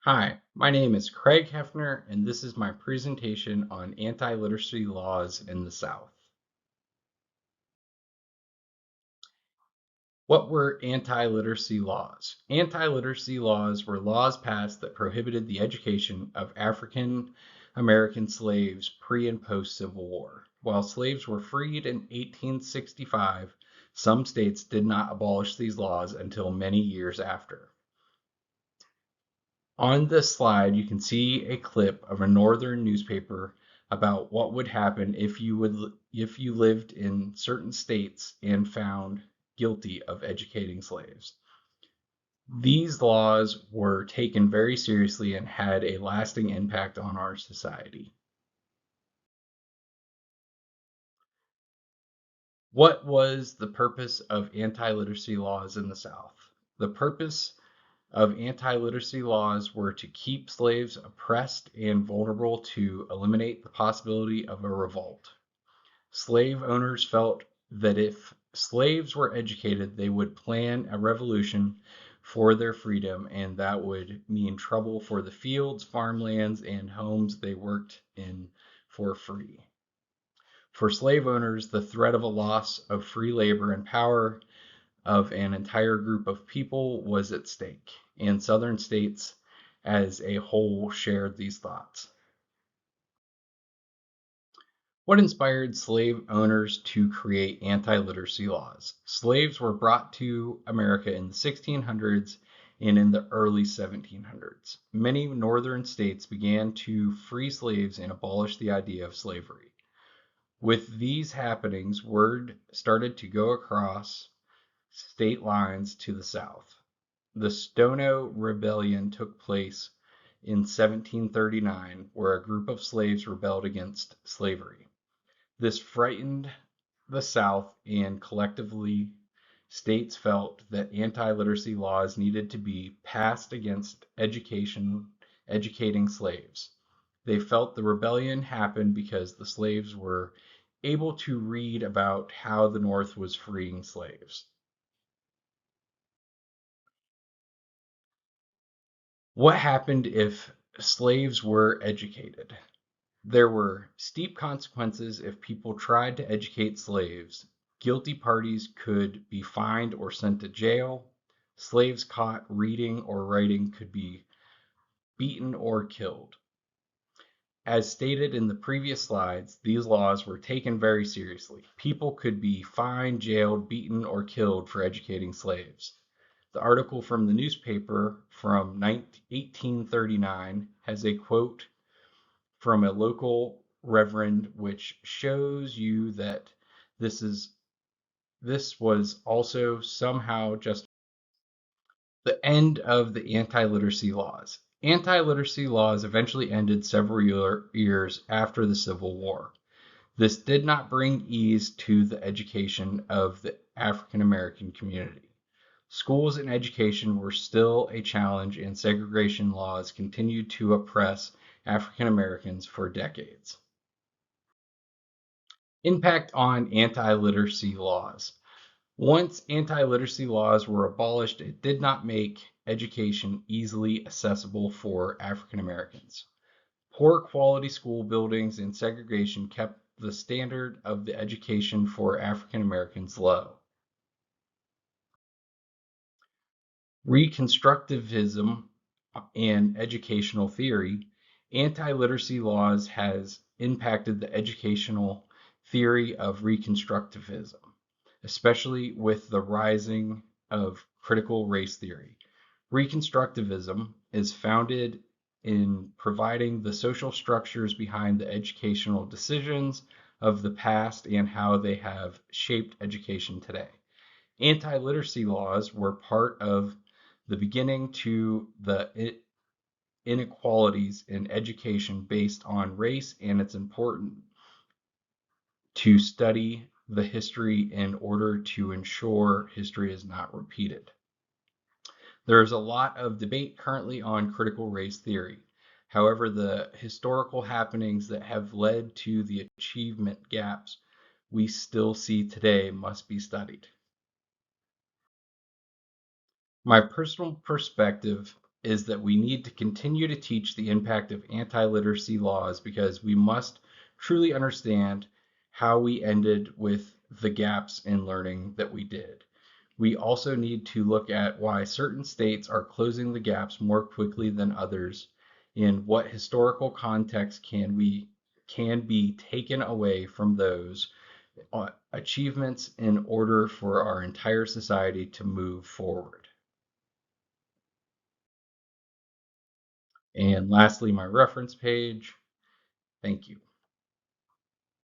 Hi, my name is Craig Hefner, and this is my presentation on anti-literacy laws in the South. What were anti-literacy laws? Anti-literacy laws were laws passed that prohibited the education of African American slaves pre and post Civil War. While slaves were freed in 1865, some states did not abolish these laws until many years after. On this slide, you can see a clip of a northern newspaper about what would happen if you lived in certain states and found guilty of educating slaves. These laws were taken very seriously and had a lasting impact on our society. What was the purpose of anti-literacy laws in the South? The purpose of anti-literacy laws were to keep slaves oppressed and vulnerable to eliminate the possibility of a revolt. Slave owners felt that if slaves were educated, they would plan a revolution for their freedom, and that would mean trouble for the fields, farmlands, and homes they worked in for free. For slave owners, the threat of a loss of free labor and power of an entire group of people was at stake, and Southern states as a whole shared these thoughts. What inspired slave owners to create anti-literacy laws? Slaves were brought to America in the 1600s and in the early 1700s. Many northern states began to free slaves and abolish the idea of slavery. With these happenings, word started to go across state lines to the south. The Stono Rebellion took place in 1739, where a group of slaves rebelled against slavery. This frightened the South, and collectively, states felt that anti-literacy laws needed to be passed against educating slaves. They felt the rebellion happened because the slaves were able to read about how the North was freeing slaves. What happened if slaves were educated? There were steep consequences if people tried to educate slaves. Guilty parties could be fined or sent to jail. Slaves caught reading or writing could be beaten or killed. As stated in the previous slides, these laws were taken very seriously. People could be fined, jailed, beaten, or killed for educating slaves. The article from the newspaper from 1839 has a quote from a local reverend which shows you that this is this was also somehow just the end of the anti-literacy laws. Anti-literacy laws eventually ended several years after the Civil War. This did not bring ease to the education of the African American community. Schools and education were still a challenge, and segregation laws continued to oppress African Americans for decades. Impact on anti-literacy laws. Once anti-literacy laws were abolished, it did not make education easily accessible for African Americans. Poor quality school buildings and segregation kept the standard of the education for African Americans low. Reconstructivism and educational theory. Anti-literacy laws has impacted the educational theory of Reconstructivism, especially with the rising of critical race theory. Reconstructivism is founded in providing the social structures behind the educational decisions of the past and how they have shaped education today. Anti-literacy laws were part of the beginning to the inequalities in education based on race, and it's important to study the history in order to ensure history is not repeated. There's a lot of debate currently on critical race theory. However, the historical happenings that have led to the achievement gaps we still see today must be studied. My personal perspective is that we need to continue to teach the impact of anti-literacy laws because we must truly understand how we ended with the gaps in learning that we did. We also need to look at why certain states are closing the gaps more quickly than others, and what historical context can be taken away from those achievements in order for our entire society to move forward. And lastly, my reference page. Thank you.